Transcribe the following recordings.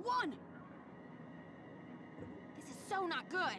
won! This is so not good.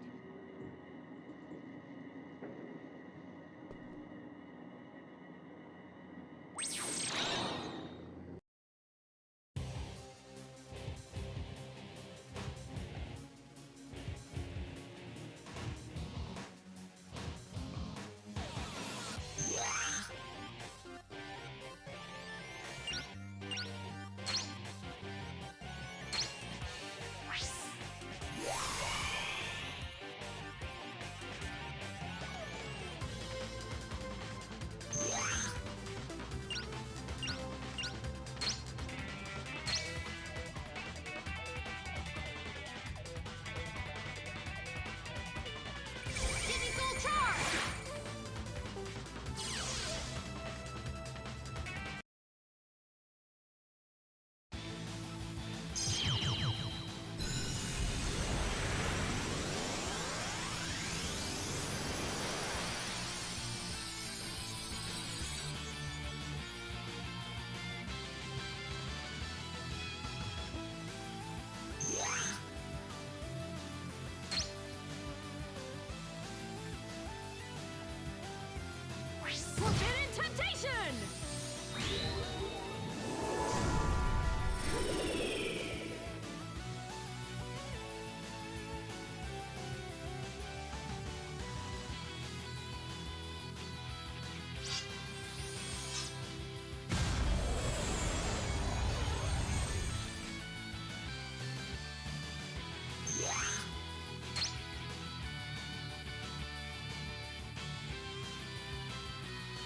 Forbidden temptation!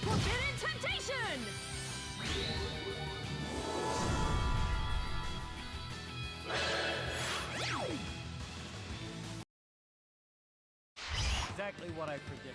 Forbidden temptation! Exactly what I predicted.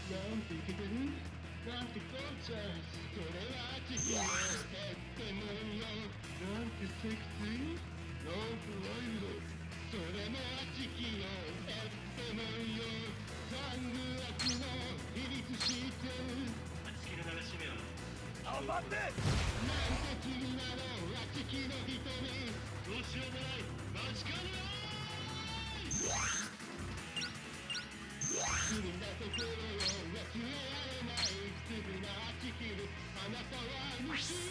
なんてイケてるなんてゴージャスそれは地球のヘッドモンよなんてセクシーなんてワイルドそれも地球のヘッドモンよサングラスの比率してる地球の流し目は頑張ってなんて君なの地球の瞳どうしようもない間近に君だところを忘れられない不思議な地球あなたは無視 You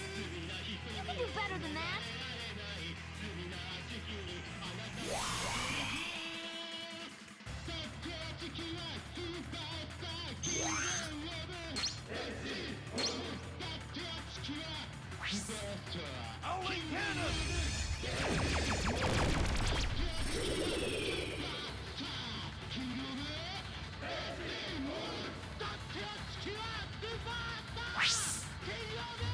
can do better than that. 罪な地球あなたはそっち地球はスーパースターキングオブだって地球はスーパースター Only cannon! キングオブだって地球はスーパースターキングオブ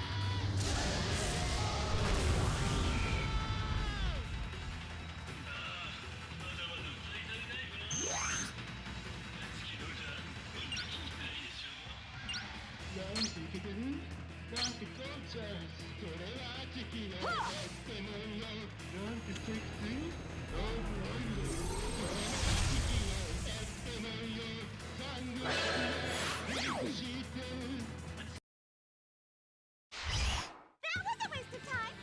まだまだ歌い足りないかな地球じゃもっと聞きたいでしょなんてイケてるなんてゴージャスそれは地球のヘッドモンよなんてセクシーなんてワイルドそれは地球のヘッドモンよサングラスのリしてる That was a waste of time.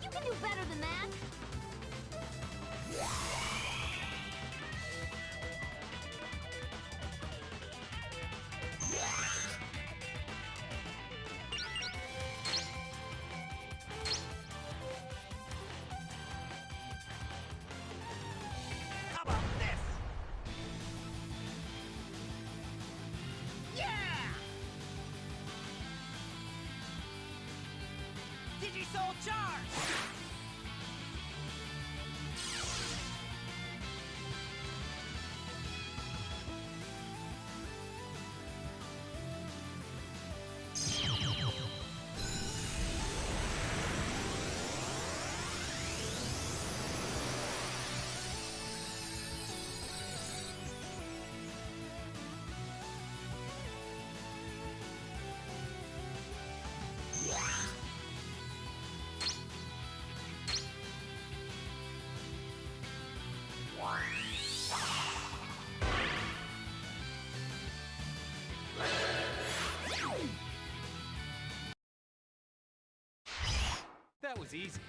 You can do better than that. How about this? Yeah! Digisoul charge! That was easy.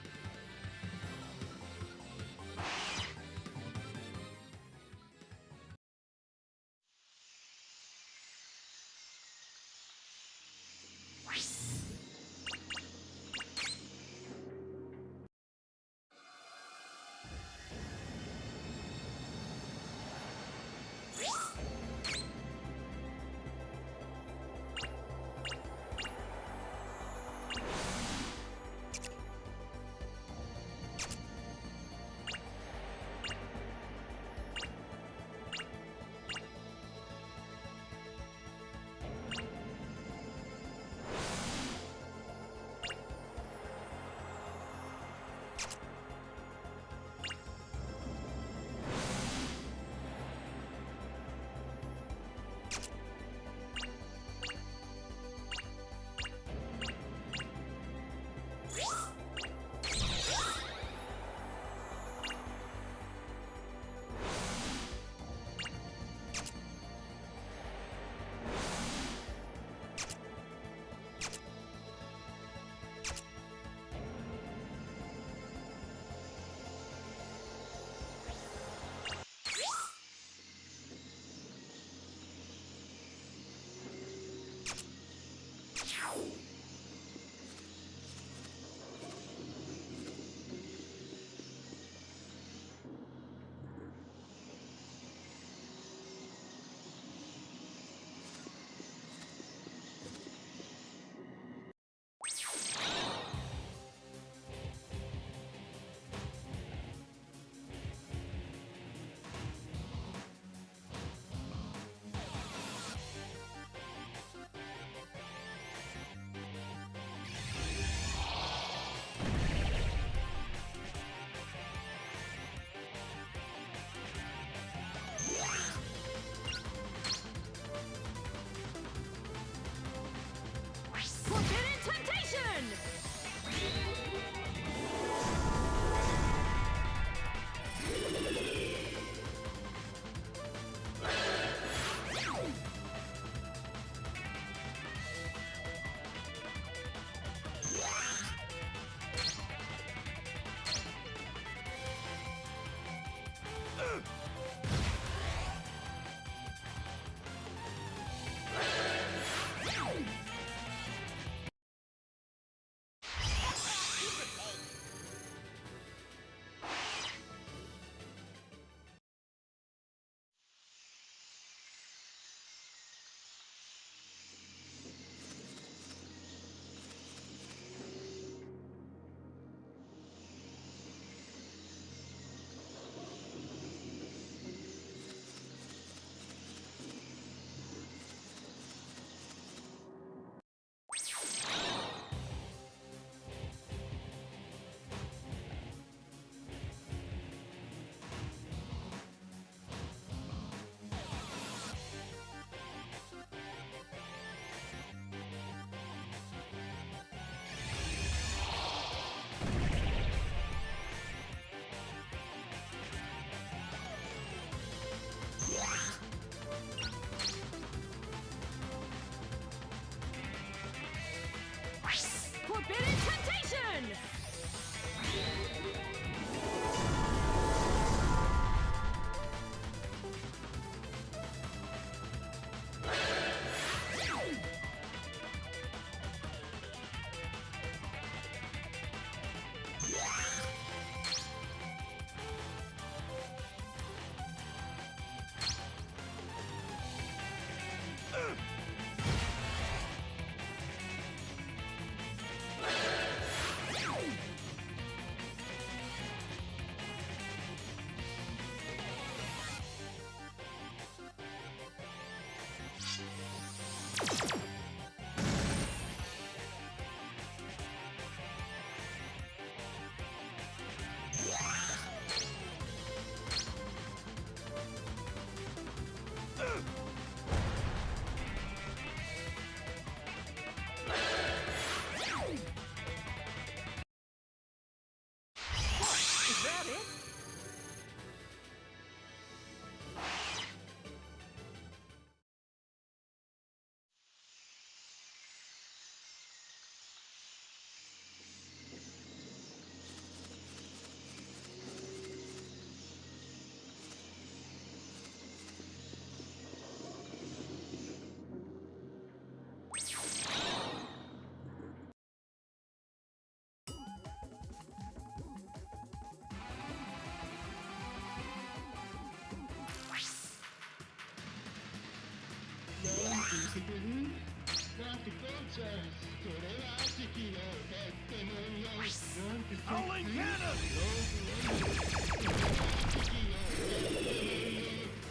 なんてゴージャスそれは時期のとってもよなんてセクシー Howling cannon!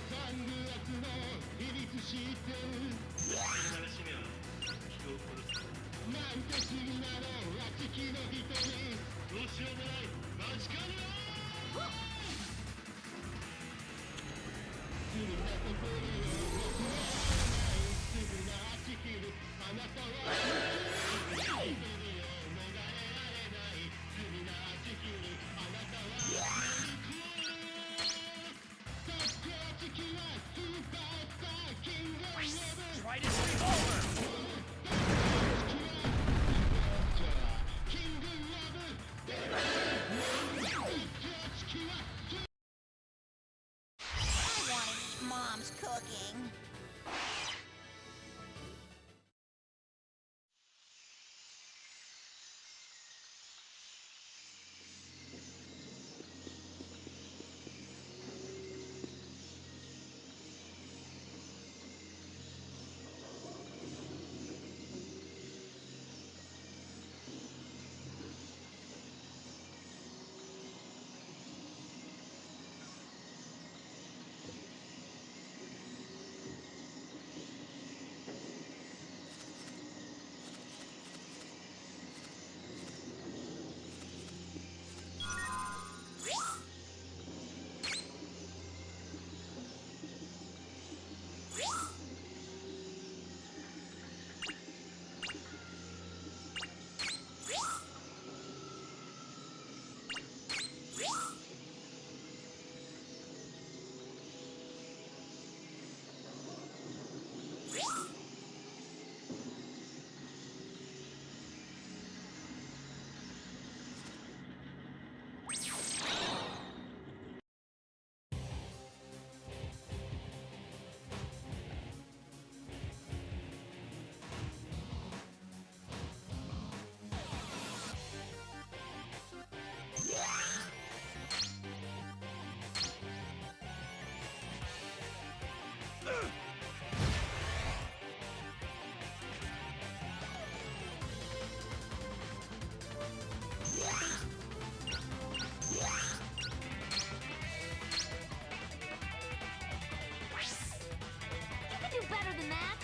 サングラスの秘密知ってる楽しみは人を殺すなんて不思議なのは地球の瞳どうしようもないマジカルよすぐなところを忘れないすぐな地球あなたは逃れられないすぐな地球あなたはそして地球はスーパースターキングオブ Try this revolver! キングオブ I want to eat Mom's cooking. You can do better than that.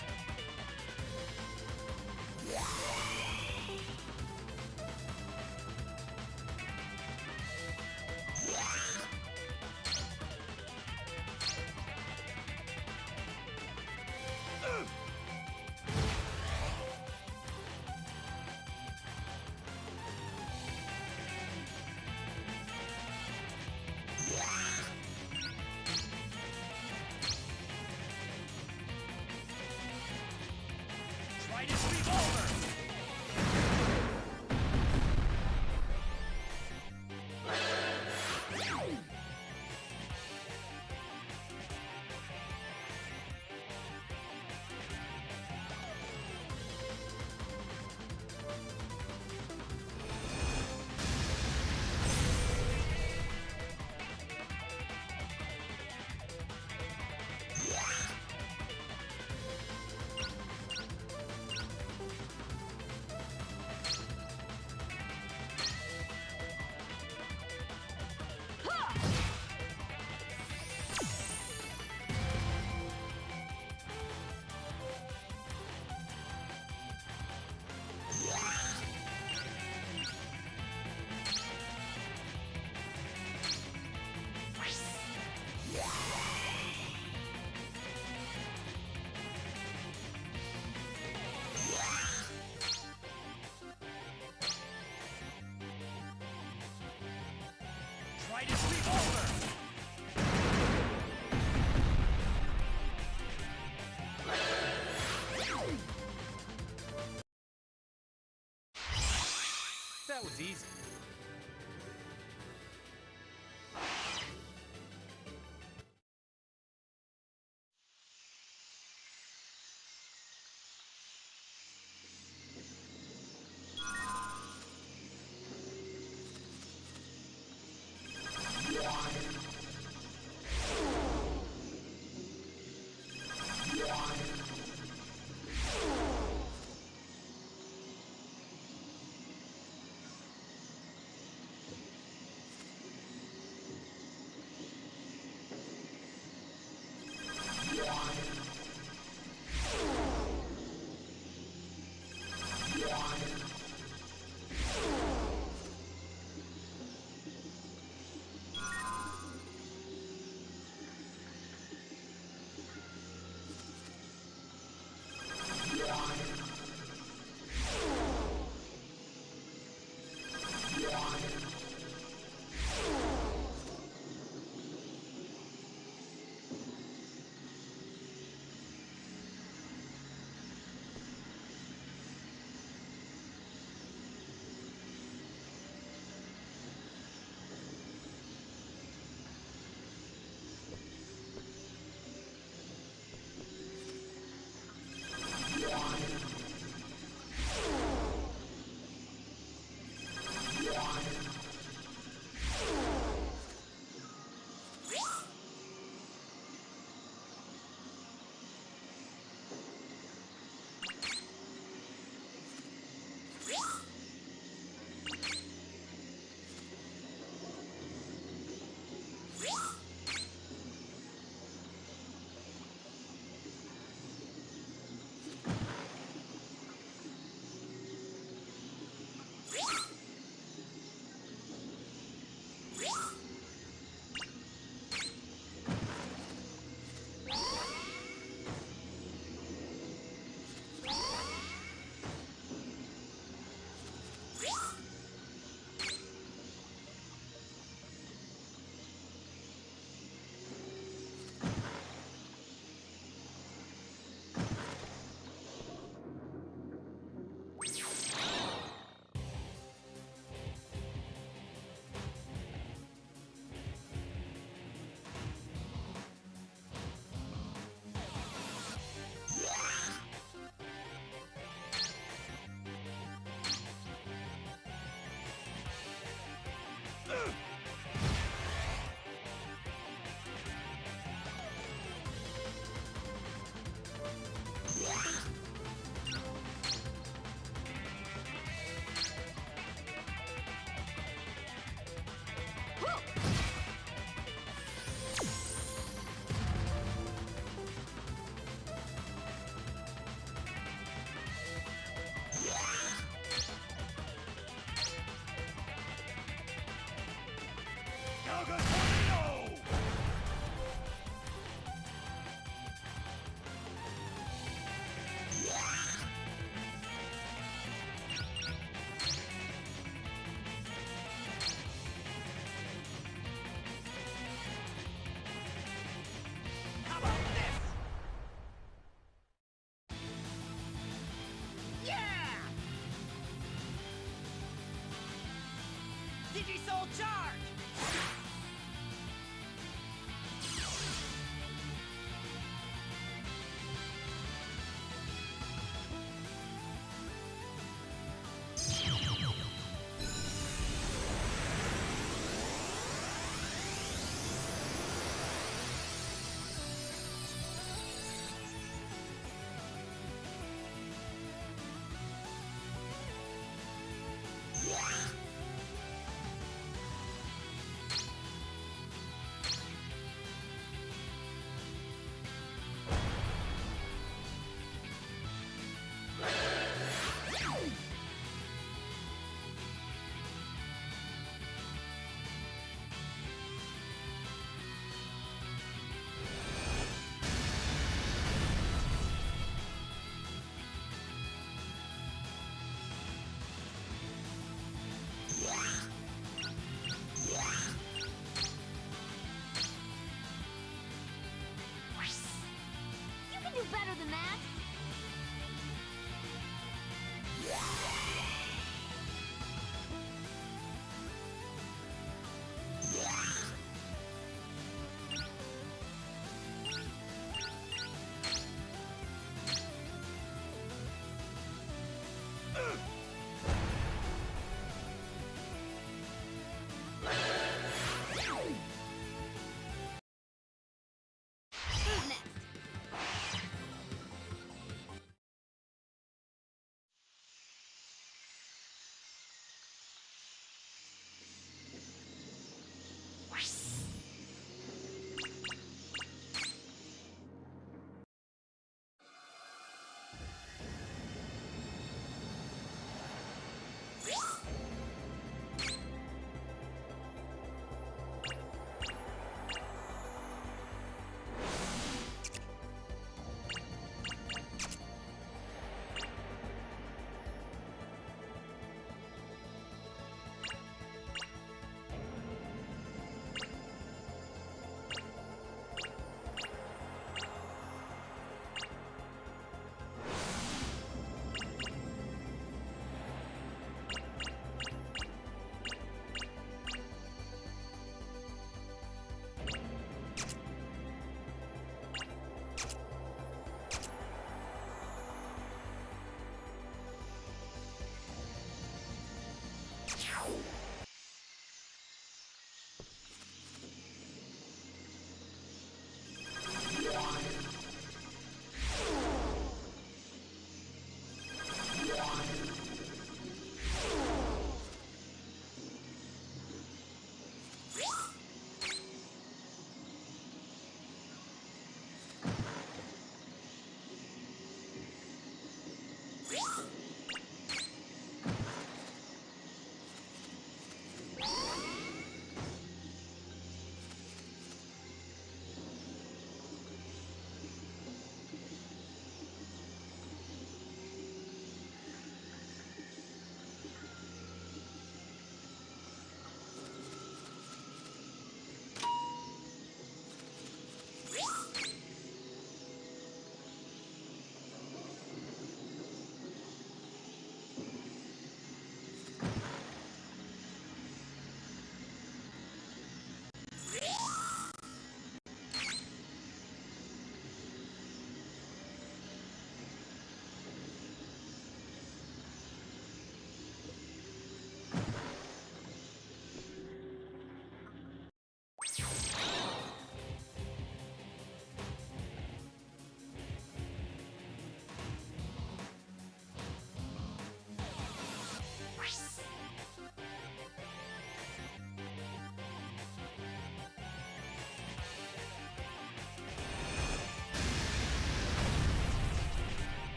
Try this revolver! Try this revolver! That was easy. Full charge! You can do better than that. Who's next?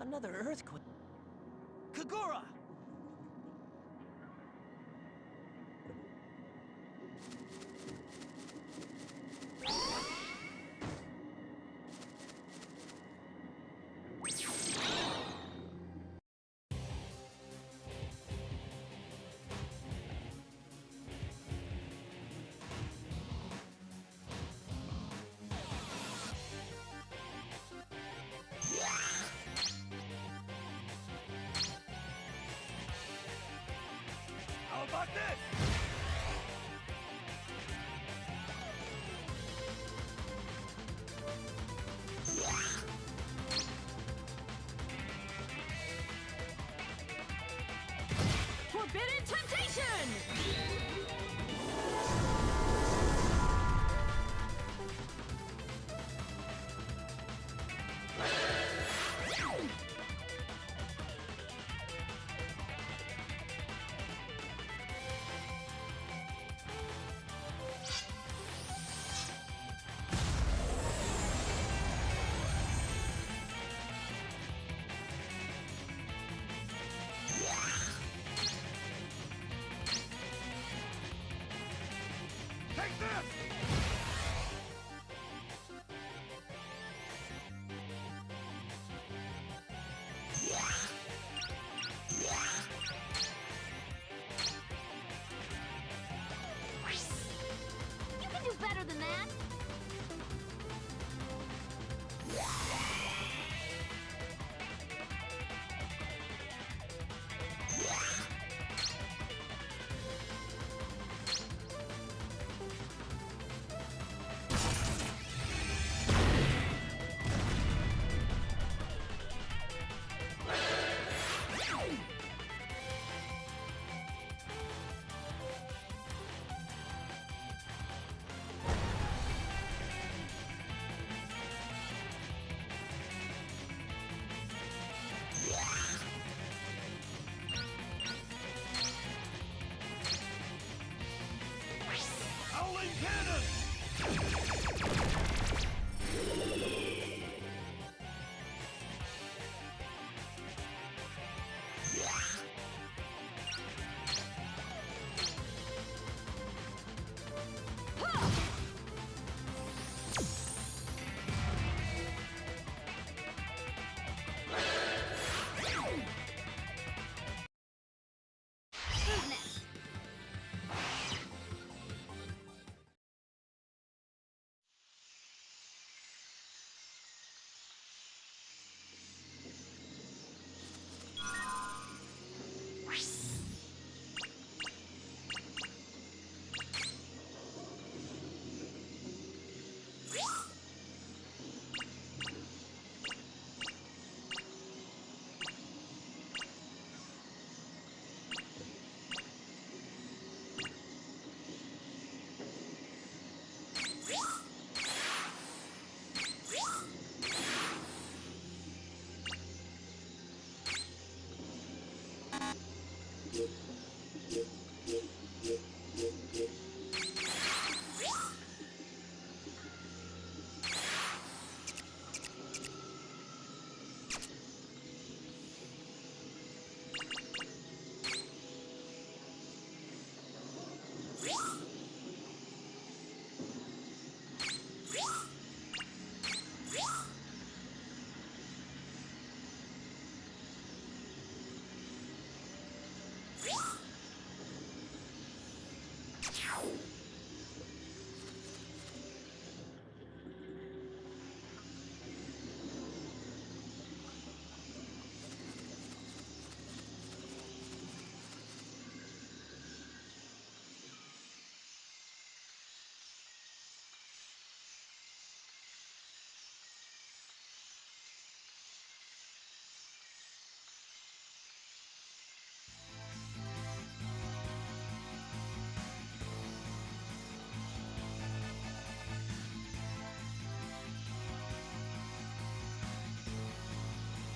Another earthquake. Kagura! How about this? Forbidden temptation! Take this! You can do better than that! Howling cannon! Who's next?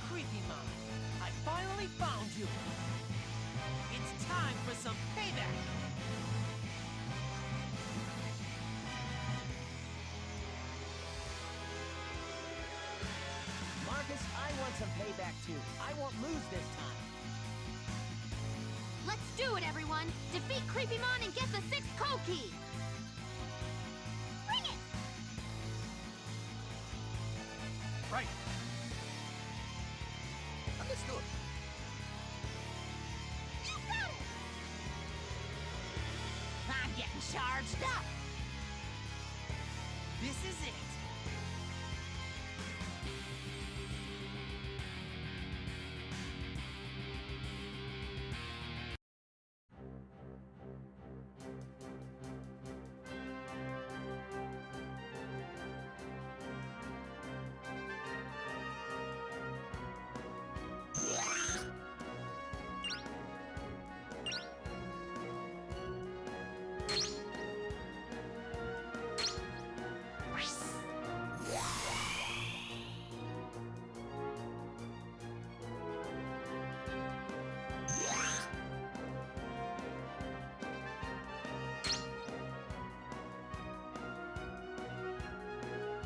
Creepy Mom, I finally found you! It's time for some payback! Marcus, I want some payback too. I won't lose this time. Let's do it, everyone! Defeat Creepymon and get the 6th code key! Bring it! Right. Understood. You got it! I'm getting charged up. This is it.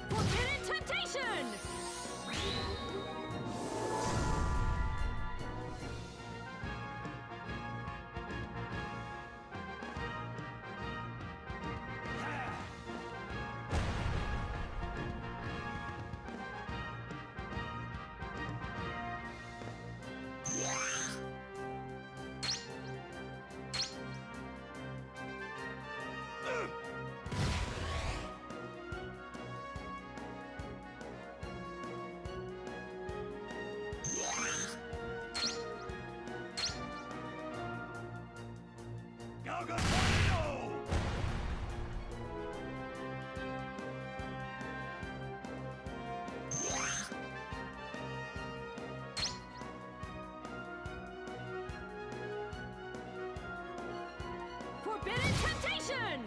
Forbidden Temptation! Forbidden Temptation!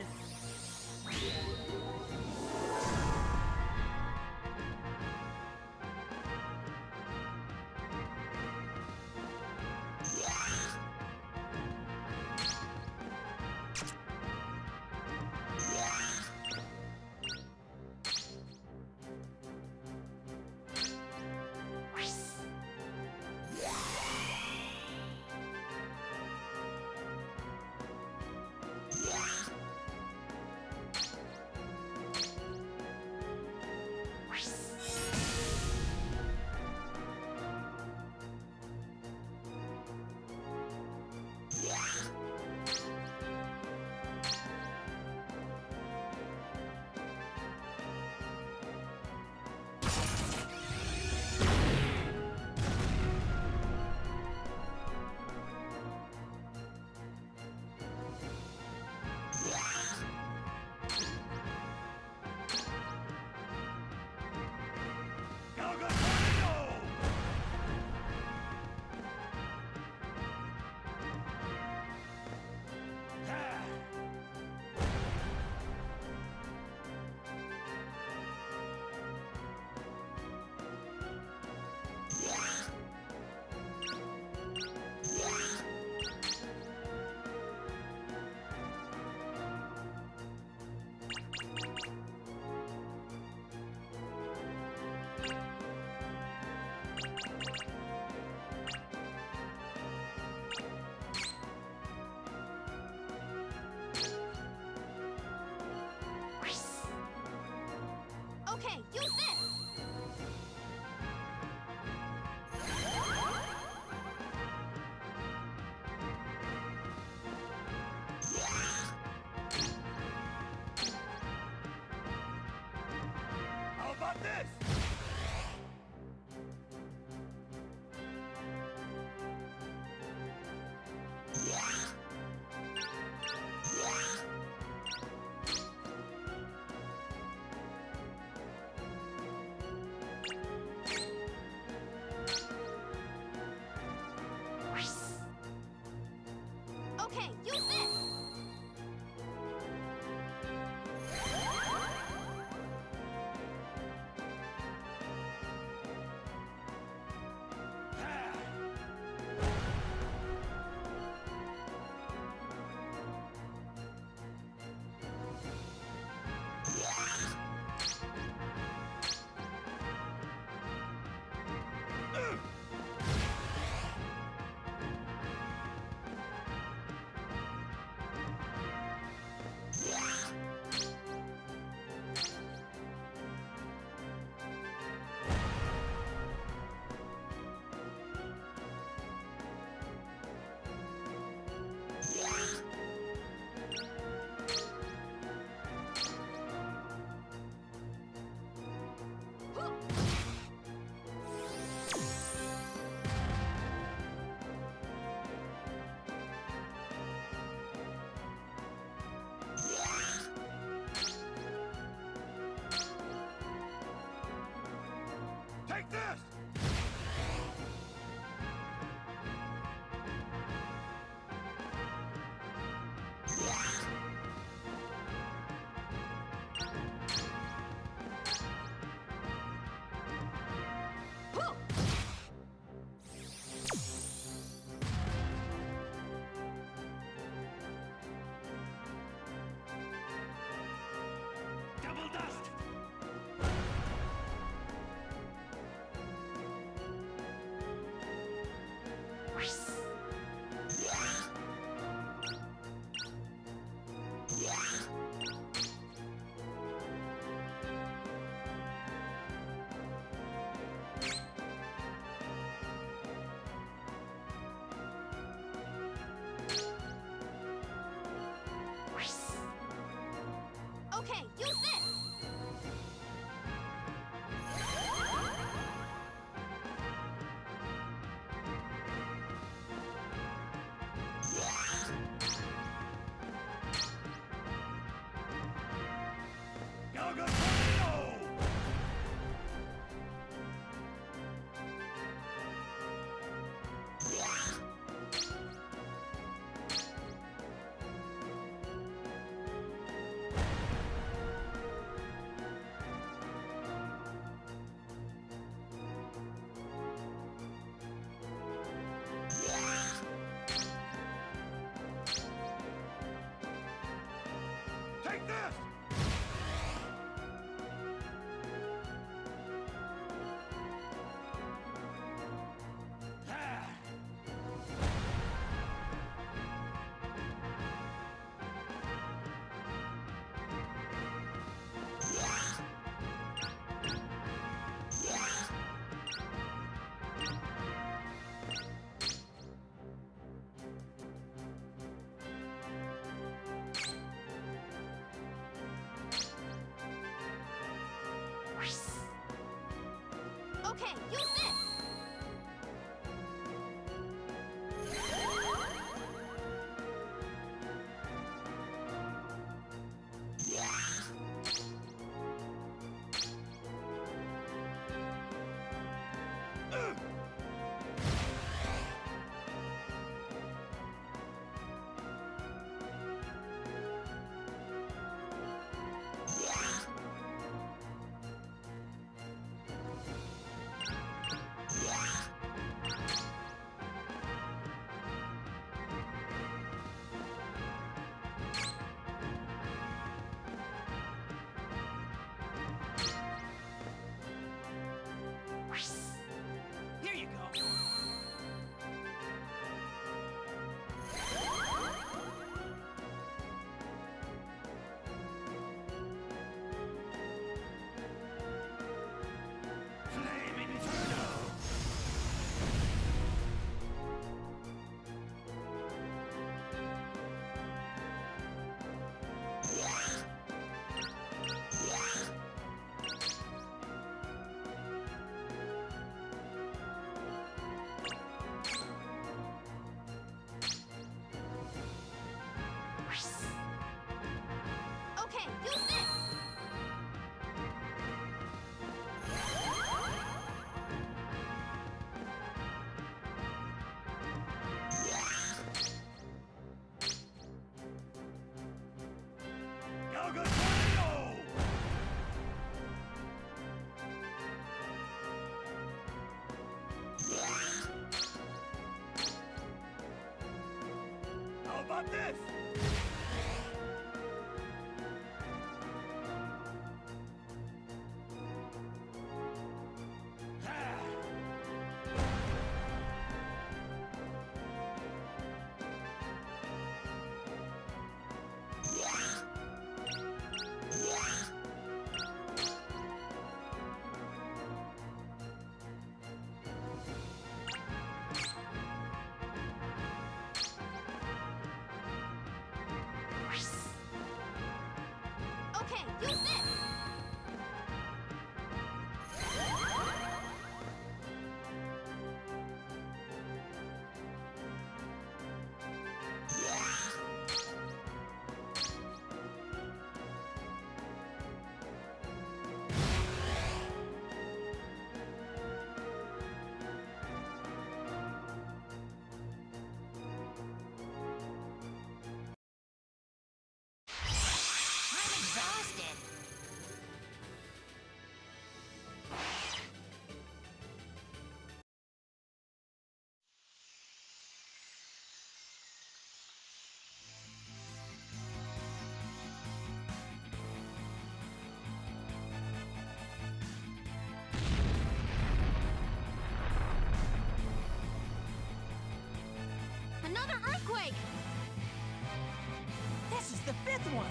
Okay, use this! How about this? Okay, use this! this! Whew! Double dust! Okay, use this! Go Tornado! Take this! Ah. Okay, use this! Here you go. Flame Inferno! Okay, use this! Go Tornado! How about this? Ah. another earthquake! This is the fifth one!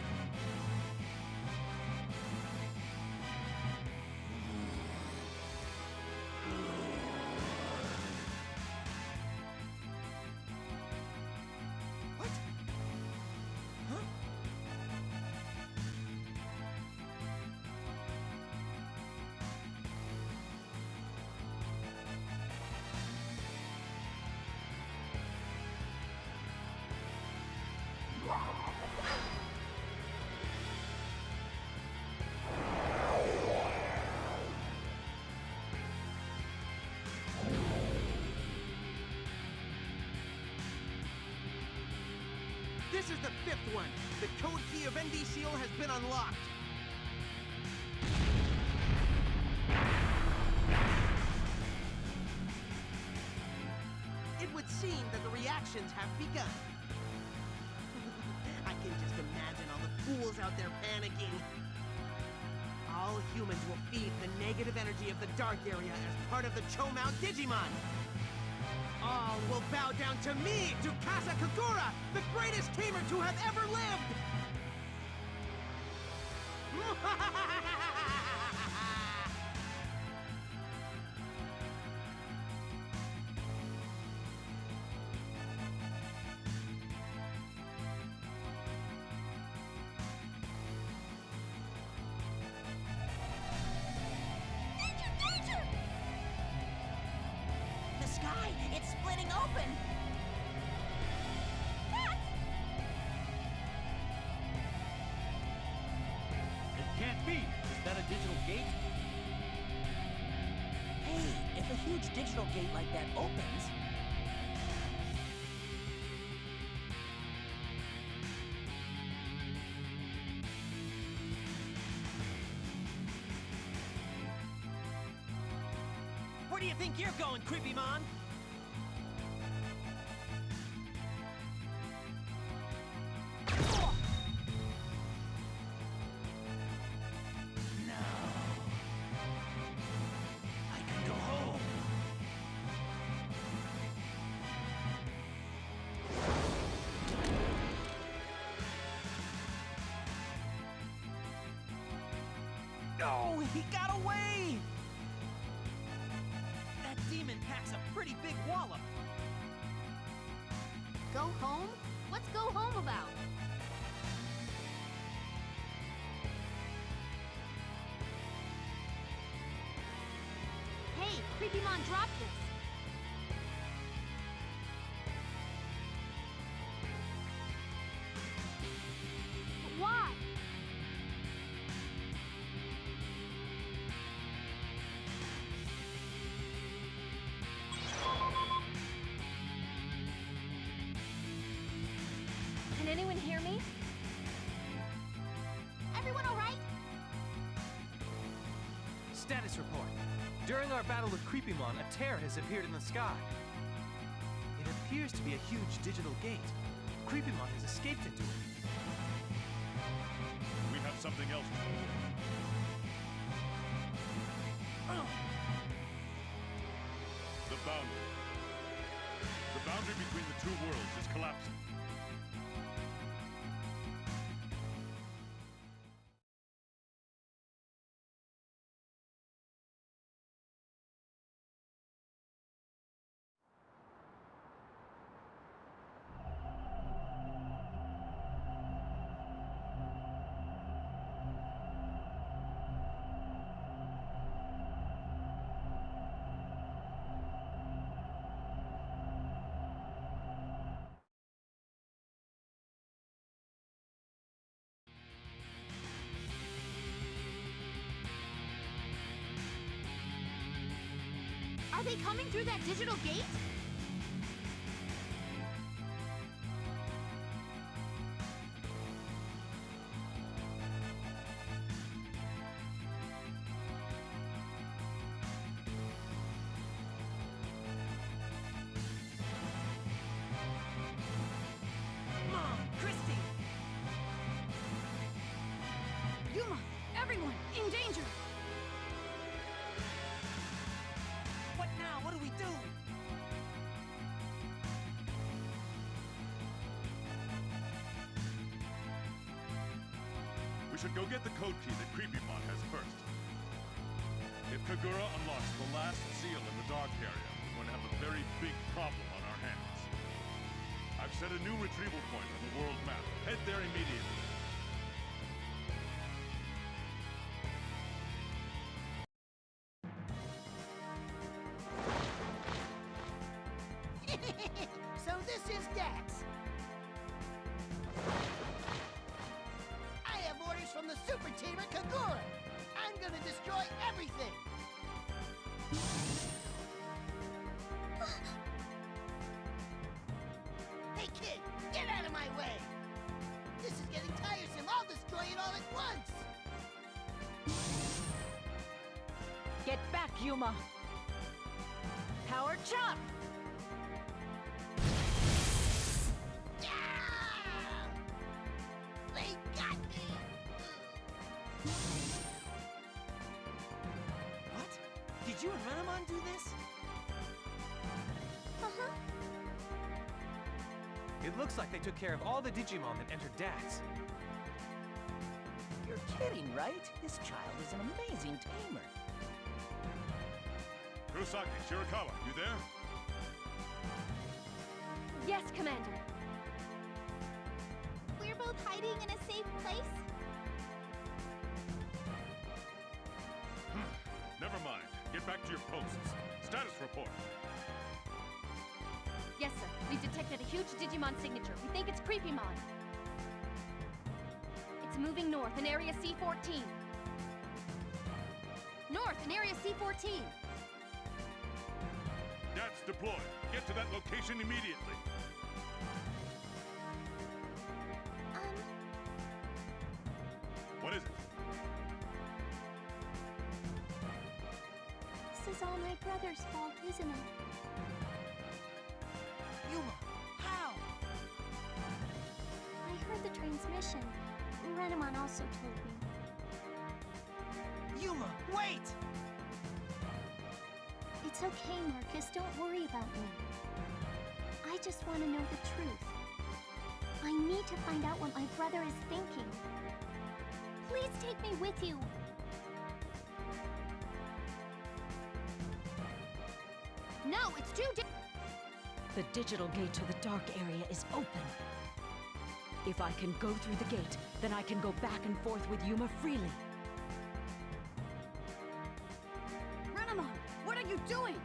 What? Huh? This is the fifth one. The code key of ND Seal has been unlocked. It would seem that the reactions have begun. I can just imagine all the fools out there panicking. All humans will feed the negative energy of the dark area as part of the Chomao Digimon. All will bow down to me, Tsukasa Kagura, the greatest tamer to have ever lived! The sky, it's splitting open! It can't be. Is that a digital gate? Hey, if a huge digital gate like that opens... Where do you think you're going, Creepymon? I can go home. Oh, he got away! That demon packs a pretty big wallop. Go home? What's go home about? Hey, Creepymon dropped this. But why? Can anyone hear me? Everyone all right? Status report. During our battle with Creepymon, a tear has appeared in the sky. It appears to be a huge digital gate. Creepymon has escaped into it. We have something else to do. The boundary. The boundary between the two worlds is collapsing. Are they coming through that digital gate? Mom, Christy! Yuma, everyone, in danger! What now? What do we do? should go get the code key that Creepymon has first. If Kagura unlocks the last seal in the dark area, we're going to have a very big problem on our hands. I've set a new retrieval point on the world map. Head there immediately. So this is Dax. I have orders from the super teamer Kagura. I'm gonna destroy everything. Hey kid, get out of my way. This is getting tiresome. I'll destroy it all at once. Get back, Yuma. Power chop! They got me! What? Did you and Renamon do this? Uh-huh. It looks like they took care of all the Digimon that entered Dax. You're kidding, right? This child is an amazing tamer. Kurosaki, Shirakawa, you there? Yes, Commander. We're both hiding in a safe place? Never mind. Get back to your posts. Status report. Yes, sir. We've detected a huge Digimon signature. We think it's Creepymon. It's moving north in Area C14. North in Area C14. That's deployed. Get to that location immediately. What is it? This is all my brother's fault, isn't it? Yuma, how? I heard the transmission. Renamon also told me. Yuma, wait! It's okay, Marcus. Don't worry about me. I just want to know the truth. I need to find out what my brother is thinking. Please take me with you. No, it's too The digital gate to the dark area is open. If I can go through the gate, then I can go back and forth with Yuma freely. Renamon, what are you doing?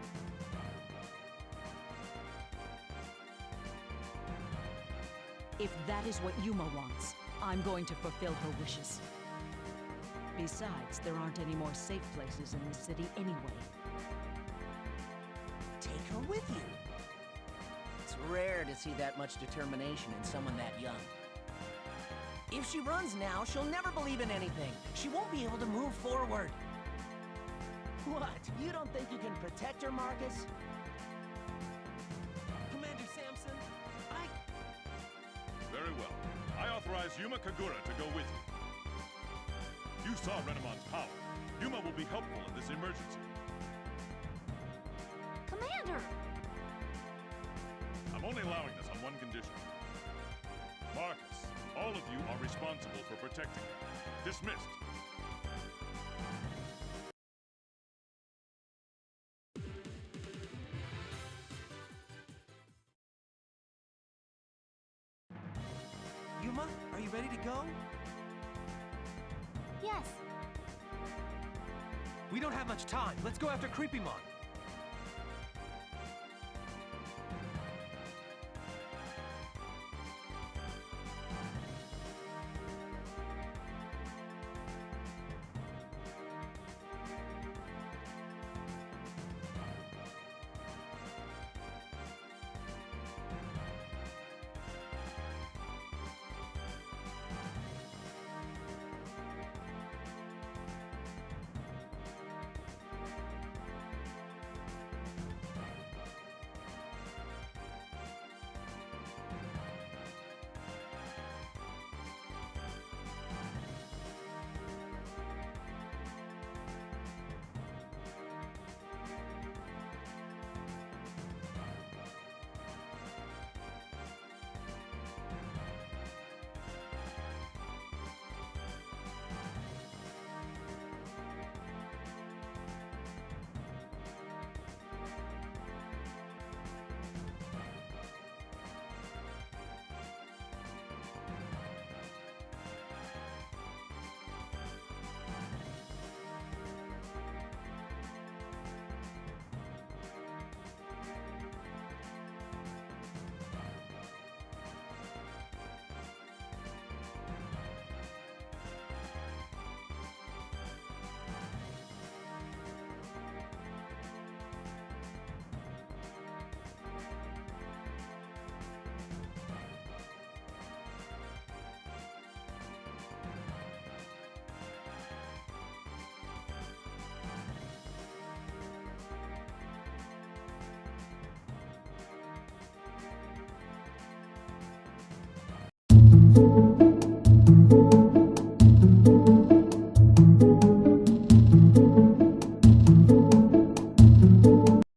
If that is what Yuma wants, I'm going to fulfill her wishes. Besides, there aren't any more safe places in this city anyway. Take her with you. It's rare to see that much determination in someone that young. If she runs now, she'll never believe in anything. She won't be able to move forward. What? You don't think you can protect her, Marcus? Commander Samson, Very well. I authorize Yuma Kagura to go with you. You saw Renamon's power. Yuma will be helpful in this emergency. Commander! I'm only allowing this on one condition. Marcus, all of you are responsible for protecting her. Dismissed. Yuma, are you ready to go? Yes. We don't have much time. Let's go after Creepymon.